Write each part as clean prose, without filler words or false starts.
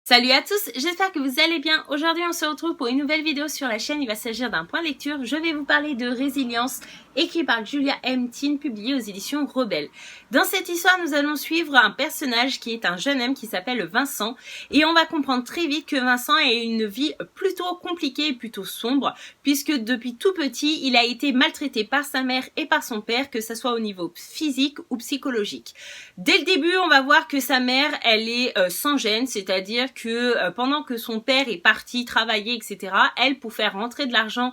Salut à tous, j'espère que vous allez bien. Aujourd'hui on se retrouve pour une nouvelle vidéo sur la chaîne. Il va s'agir d'un point lecture. Je vais vous parler de Résilience, écrit par Julia M. Teen, publié aux éditions Rebelle. Dans cette histoire, nous allons suivre un personnage qui est un jeune homme qui s'appelle Vincent. Et on va comprendre très vite que Vincent a une vie plutôt compliquée et plutôt sombre, puisque depuis tout petit, il a été maltraité par sa mère et par son père, que ce soit au niveau physique ou psychologique. Dès le début, on va voir que sa mère, elle est sans gêne, c'est-à-dire que pendant que son père est parti travailler, etc., elle, pour faire rentrer de l'argent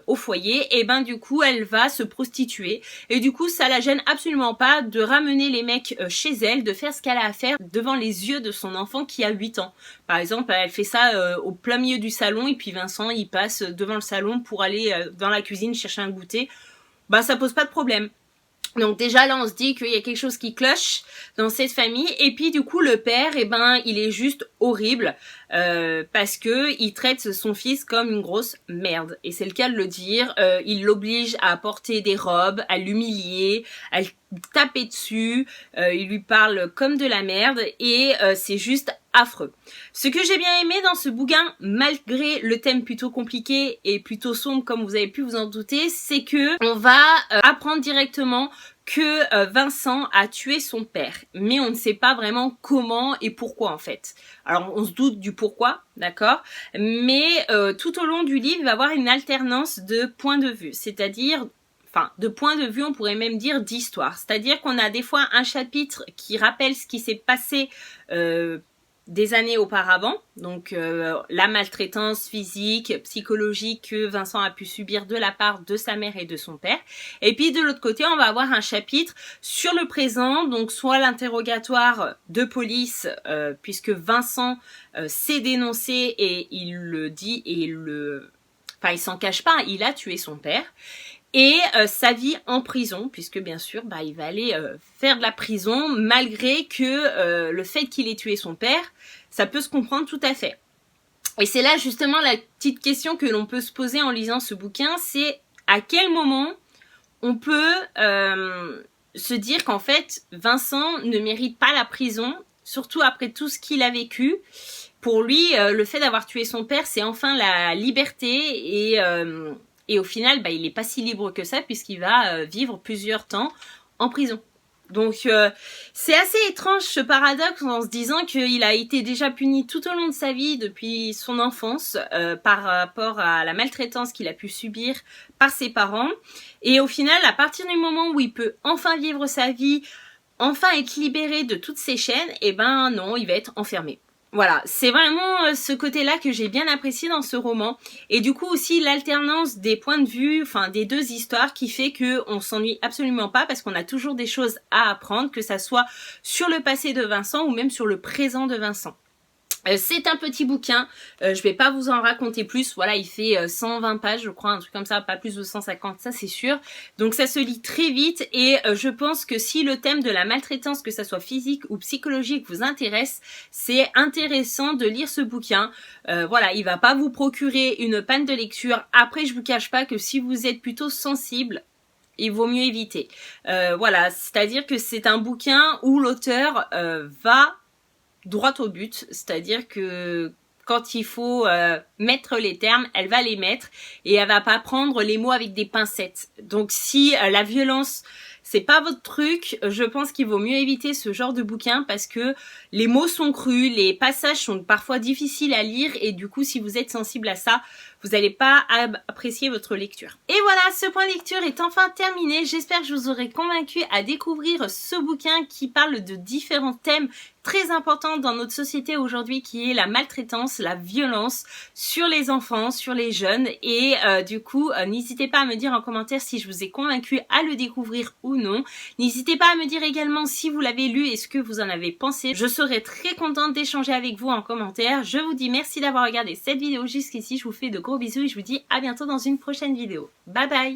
au foyer, et ben du coup, elle va se prostituer. Et du coup, ça la gêne absolument pas de ramener les mecs chez elle, de faire ce qu'elle a à faire devant les yeux de son enfant qui a 8 ans. Par exemple, elle fait ça au plein milieu du salon, et puis Vincent, il passe devant le salon pour aller dans la cuisine chercher un goûter. Bah, ça pose pas de problème. Donc déjà là on se dit qu'il y a quelque chose qui cloche dans cette famille, et puis du coup le père, eh ben il est juste horrible parce que il traite son fils comme une grosse merde, et c'est le cas de le dire. Il l'oblige à porter des robes, à l'humilier, à le taper dessus, il lui parle comme de la merde, et c'est juste affreux. Ce que j'ai bien aimé dans ce bouquin, malgré le thème plutôt compliqué et plutôt sombre comme vous avez pu vous en douter, c'est que on va apprendre directement que Vincent a tué son père, mais on ne sait pas vraiment comment et pourquoi en fait. Alors on se doute du pourquoi, d'accord, mais tout au long du livre, il va y avoir une alternance de points de vue, c'est-à-dire de point de vue, on pourrait même dire d'histoire. C'est-à-dire qu'on a des fois un chapitre qui rappelle ce qui s'est passé des années auparavant, donc la maltraitance physique, psychologique que Vincent a pu subir de la part de sa mère et de son père. Et puis de l'autre côté, on va avoir un chapitre sur le présent, donc soit l'interrogatoire de police, puisque Vincent s'est dénoncé et il le dit et il s'en cache pas, il a tué son père. Et sa vie en prison, puisque bien sûr, il va aller faire de la prison, malgré que le fait qu'il ait tué son père, ça peut se comprendre tout à fait. Et c'est là justement la petite question que l'on peut se poser en lisant ce bouquin, c'est à quel moment on peut se dire qu'en fait, Vincent ne mérite pas la prison, surtout après tout ce qu'il a vécu. Pour lui, le fait d'avoir tué son père, c'est enfin la liberté, et au final, il n'est pas si libre que ça, puisqu'il va vivre plusieurs temps en prison. Donc c'est assez étrange ce paradoxe, en se disant qu'il a été déjà puni tout au long de sa vie depuis son enfance par rapport à la maltraitance qu'il a pu subir par ses parents. Et au final, à partir du moment où il peut enfin vivre sa vie, enfin être libéré de toutes ses chaînes, et ben non, il va être enfermé. Voilà, c'est vraiment ce côté-là que j'ai bien apprécié dans ce roman. Et du coup aussi l'alternance des points de vue, des deux histoires, qui fait que on s'ennuie absolument pas, parce qu'on a toujours des choses à apprendre, que ça soit sur le passé de Vincent ou même sur le présent de Vincent. C'est un petit bouquin, je vais pas vous en raconter plus, voilà, il fait 120 pages je crois, un truc comme ça, pas plus de 150, ça c'est sûr. Donc ça se lit très vite, et je pense que si le thème de la maltraitance, que ça soit physique ou psychologique, vous intéresse, c'est intéressant de lire ce bouquin. Voilà, il va pas vous procurer une panne de lecture. Après, je vous cache pas que si vous êtes plutôt sensible, il vaut mieux éviter. Voilà, c'est-à-dire que c'est un bouquin où l'auteur va droit au but, c'est-à-dire que quand il faut mettre les termes, elle va les mettre, et elle va pas prendre les mots avec des pincettes. Donc si la violence, c'est pas votre truc, je pense qu'il vaut mieux éviter ce genre de bouquin, parce que les mots sont crus, les passages sont parfois difficiles à lire, et du coup si vous êtes sensible à ça, vous n'allez pas apprécier votre lecture. Et voilà, ce point lecture est enfin terminé. J'espère que je vous aurai convaincu à découvrir ce bouquin qui parle de différents thèmes très importants dans notre société aujourd'hui, qui est la maltraitance, la violence sur les enfants, sur les jeunes. Et du coup, n'hésitez pas à me dire en commentaire si je vous ai convaincu à le découvrir ou non. N'hésitez pas à me dire également si vous l'avez lu et ce que vous en avez pensé. Je serai très contente d'échanger avec vous en commentaire. Je vous dis merci d'avoir regardé cette vidéo jusqu'ici. Je vous fais de gros bisous et je vous dis à bientôt dans une prochaine vidéo. Bye bye!